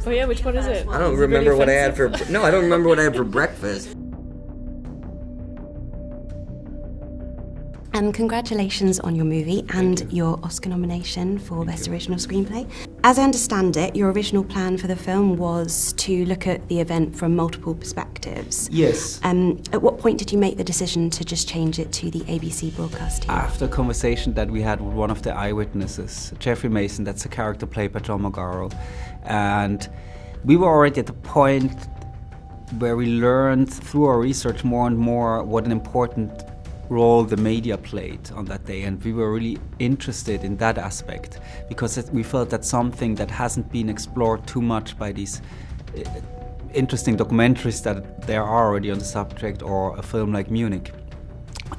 Oh yeah, which one is it? I don't remember what I had for... No, I don't remember what I had for breakfast. Congratulations on your movie and your Oscar nomination for Best Original Screenplay. As I understand it, your original plan for the film was to look at the event from multiple perspectives. Yes. At what point did you make the decision to just change it to the ABC broadcast team? After a conversation that we had with one of the eyewitnesses, Jeffrey Mason, that's a character played by John Magaro. And we were already at the point where we learned through our research more and more what an important role the media played on that day, and we were really interested in that aspect because we felt that's something that hasn't been explored too much by these interesting documentaries that there are already on the subject, or a film like Munich.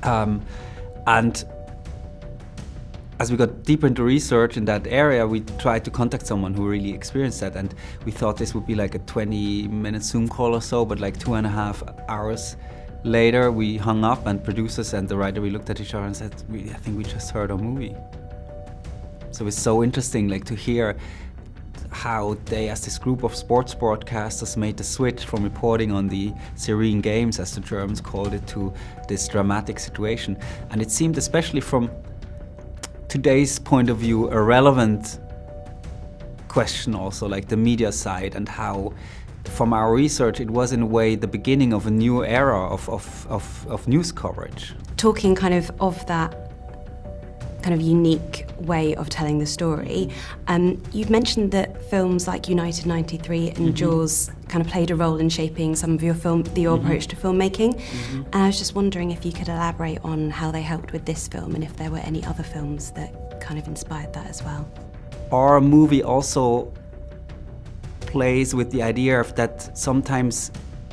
And as we got deeper into research in that area, we tried to contact someone who really experienced that, and we thought this would be like a 20-minute Zoom call or so, but like 2.5 hours later, we hung up, and producers and the writer, we looked at each other and said, I think we just heard our movie. So it's so interesting, like, to hear how they, as this group of sports broadcasters, made the switch from reporting on the serene games, as the Germans called it, to this dramatic situation. And it seemed, especially from today's point of view, a relevant question also, like the media side, and how from our research, it was in a way the beginning of a new era of news coverage. Talking kind of that kind of unique way of telling the story, you've mentioned that films like United 93 and Jaws kind of played a role in shaping some of your approach to filmmaking. And I was just wondering if you could elaborate on how they helped with this film, and if there were any other films that kind of inspired that as well. Our movie also plays with the idea of that sometimes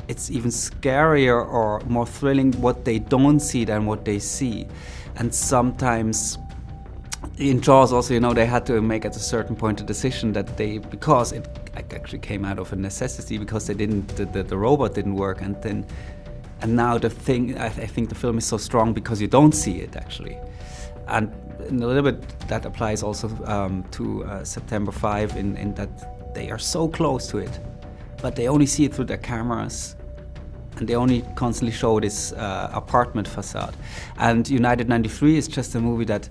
it's even scarier or more thrilling what they don't see than what they see. And sometimes in Jaws also, you know, they had to make at a certain point a decision that because it actually came out of a necessity, because the robot didn't work, and now the thing, I think the film is so strong because you don't see it actually. And a little bit that applies also to September 5 in that they are so close to it, but they only see it through their cameras, and they only constantly show this apartment facade. And United 93 is just a movie that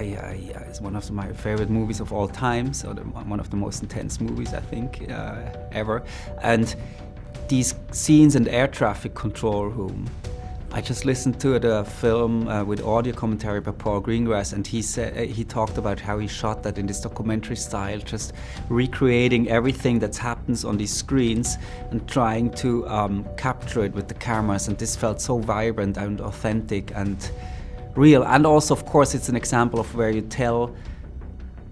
is one of my favorite movies of all time, so one of the most intense movies I think ever. And these scenes in the air traffic control room, I just listened to the film with audio commentary by Paul Greengrass, and he talked about how he shot that in this documentary style, just recreating everything that happens on these screens and trying to capture it with the cameras. And this felt so vibrant and authentic and real. And also, of course, it's an example of where you tell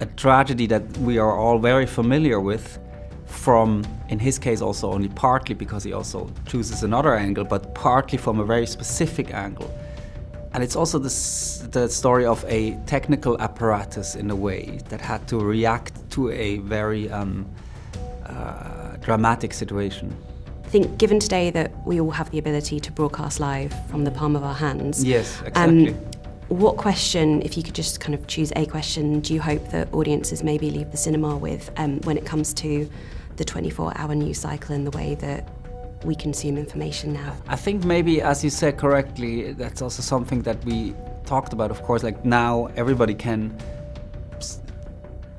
a tragedy that we are all very familiar with, from, in his case, also only partly, because he also chooses another angle, but partly from a very specific angle. And it's also the story of a technical apparatus, in a way, that had to react to a very dramatic situation. I think, given today that we all have the ability to broadcast live from the palm of our hands. Yes, exactly. What question, if you could just kind of choose a question, do you hope that audiences maybe leave the cinema with when it comes to the 24-hour news cycle and the way that we consume information now? I think maybe, as you said correctly, that's also something that we talked about, of course. Like, now everybody can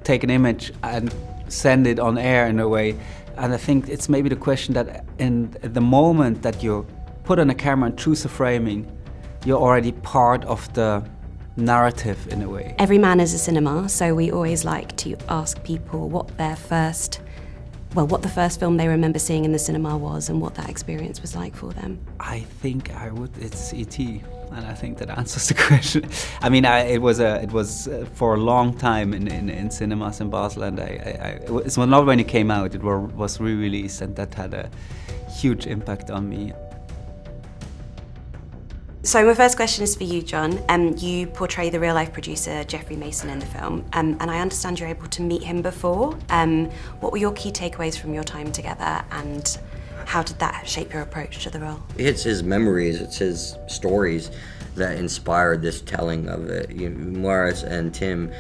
take an image and send it on air in a way. And I think it's maybe the question that in the moment that you put on a camera and choose a framing, you're already part of the narrative in a way. Every man is a cinema, so we always like to ask people what the first film they remember seeing in the cinema was, and what that experience was like for them. I think it's E.T., and I think that answers the question. I mean, it was for a long time in cinemas in Basel, and it was not when it came out, it was re-released, and that had a huge impact on me. So my first question is for you, John. You portray the real-life producer Jeffrey Mason in the film, and I understand you're able to meet him before. What were your key takeaways from your time together, and how did that shape your approach to the role? It's his memories, it's his stories that inspired this telling of it. Morris and Tim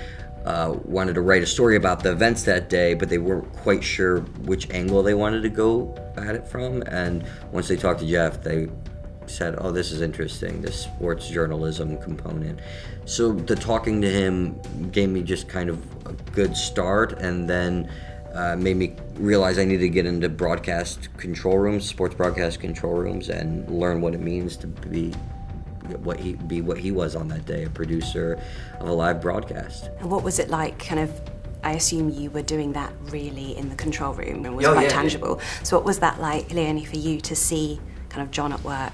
wanted to write a story about the events that day, but they weren't quite sure which angle they wanted to go at it from. And once they talked to Jeff, they said, oh, this is interesting, this sports journalism component. So the talking to him gave me just kind of a good start, and then made me realize I needed to get into broadcast control rooms, sports broadcast control rooms, and learn what it means to be what he was on that day, a producer of a live broadcast. And what was it like, kind of, I assume you were doing that really in the control room and was quite tangible. Yeah. So what was that like, Leonie, for you to see kind of John at work?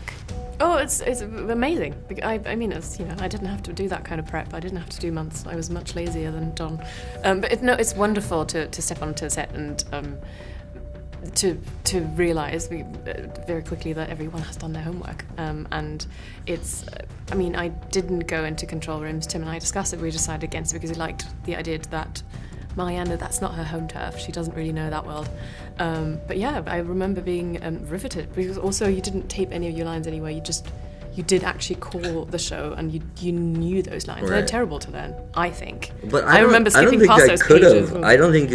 Oh, it's amazing. I mean, it's, I didn't have to do that kind of prep. I didn't have to do months. I was much lazier than John. But it's wonderful to step onto a set and to realise very quickly that everyone has done their homework. And it's, I didn't go into control rooms. Tim and I discussed it. We decided against it because he liked the idea that Marianne, that's not her home turf. She doesn't really know that world. But yeah, I remember being riveted, because also you didn't tape any of your lines anyway. You did actually call the show, and you knew those lines. Right. They're terrible to learn, I think. But I remember skipping past those pages. I don't think,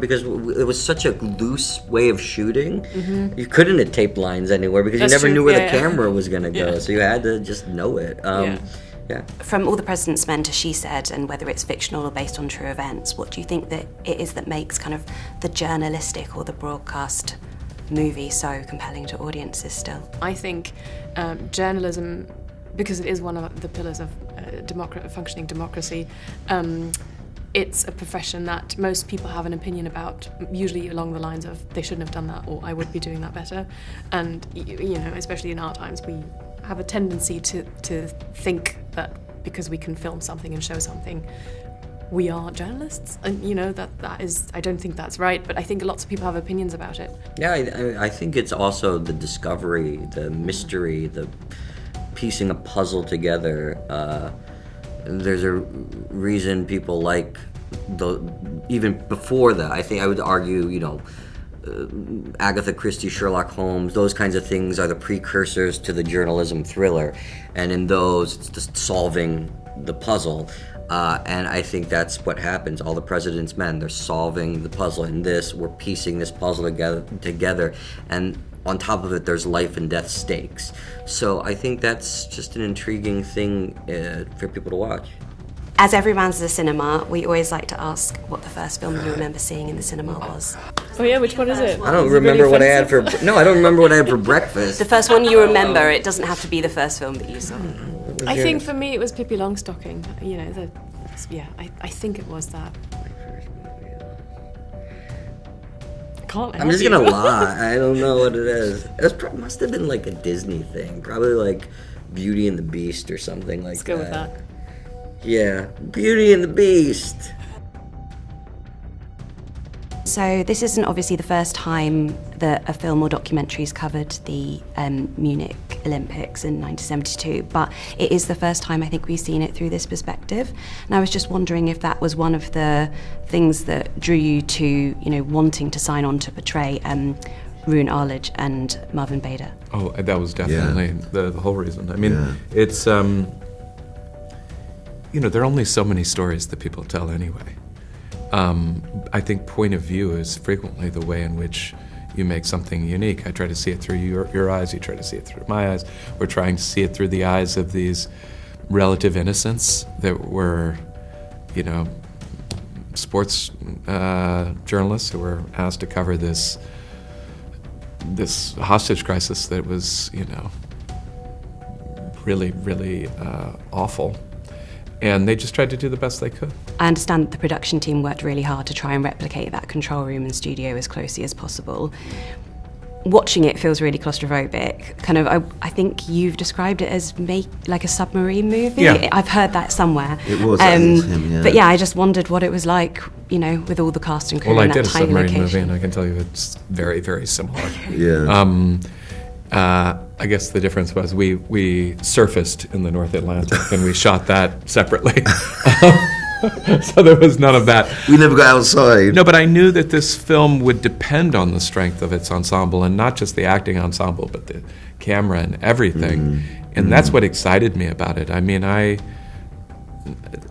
because it was such a loose way of shooting. Mm-hmm. You couldn't have taped lines anywhere because you never knew where the camera was going to go. So you had to just know it. Yeah. From All the President's Men to She Said, and whether it's fictional or based on true events, what do you think that it is that makes kind of the journalistic or the broadcast movie so compelling to audiences still? I think journalism, because it is one of the pillars of functioning democracy, it's a profession that most people have an opinion about, usually along the lines of, they shouldn't have done that, or I would be doing that better. And, especially in our times, we have a tendency to think that because we can film something and show something, we are journalists. And, that is, I don't think that's right, but I think lots of people have opinions about it. Yeah, I think it's also the discovery, the mystery, the piecing a puzzle together. There's a reason people like even before that. I think I would argue, Agatha Christie, Sherlock Holmes, those kinds of things are the precursors to the journalism thriller, and in those, it's just solving the puzzle. And I think that's what happens. All the President's Men, they're solving the puzzle. In this, we're piecing this puzzle together, and on top of it, there's life and death stakes. So I think that's just an intriguing thing for people to watch. As everyone's at the cinema, we always like to ask what the first film you remember seeing in the cinema was. Oh yeah, which one is it? I don't remember what I had for. No, I don't remember what I had for breakfast. The first one you remember. It doesn't have to be the first film that you saw. I think for me it was Pippi Longstocking. I think it was that. I'm just gonna lie. I don't know what it is. It must have been like a Disney thing. Probably like Beauty and the Beast or something like that. Let's go with that. Yeah, Beauty and the Beast. So this isn't obviously the first time that a film or documentary's covered the Munich Olympics in 1972, but it is the first time I think we've seen it through this perspective. And I was just wondering if that was one of the things that drew you to, wanting to sign on to portray Roone Arledge and Marvin Bader. Oh, that was definitely the whole reason. I mean, it's, there are only so many stories that people tell anyway. I think point of view is frequently the way in which you make something unique. I try to see it through your eyes, you try to see it through my eyes. We're trying to see it through the eyes of these relative innocents that were, sports journalists who were asked to cover this hostage crisis that was, really, really awful. And they just tried to do the best they could. I understand that the production team worked really hard to try and replicate that control room and studio as closely as possible. Watching it feels really claustrophobic. Kind of, I think you've described it as like a submarine movie. Yeah. I've heard that somewhere. It was him, yeah. But yeah, I just wondered what it was like, with all the cast and crew in that tiny location. Well, I did a submarine movie, and I can tell you it's very, very similar. Yeah. I guess the difference was we surfaced in the North Atlantic and we shot that separately. So there was none of that. We never got outside. No, but I knew that this film would depend on the strength of its ensemble, and not just the acting ensemble, but the camera and everything. And that's what excited me about it. I mean,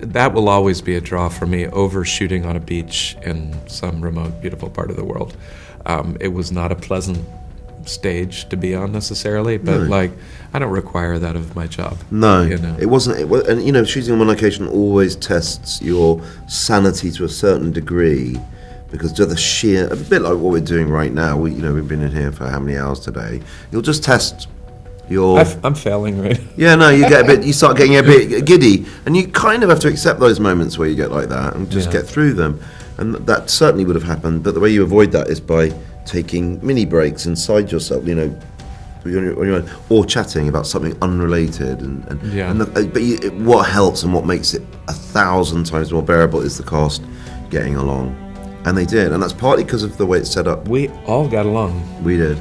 that will always be a draw for me over shooting on a beach in some remote, beautiful part of the world. It was not a pleasant stage to be on necessarily, but like I don't require that of my job. No, you know? it wasn't. And you know, shooting on one location always tests your sanity to a certain degree, because to the sheer, a bit like what we're doing right now. We've been in here for how many hours today? You'll just test your. I'm failing, right? Yeah, no, you start getting a bit giddy, and you kind of have to accept those moments where you get like that and just get through them. And that certainly would have happened. But the way you avoid that is by taking mini breaks inside yourself, on your own, or chatting about something unrelated. What helps and what makes it 1,000 times more bearable is the cast getting along, and they did, and that's partly because of the way it's set up. We all got along. We did.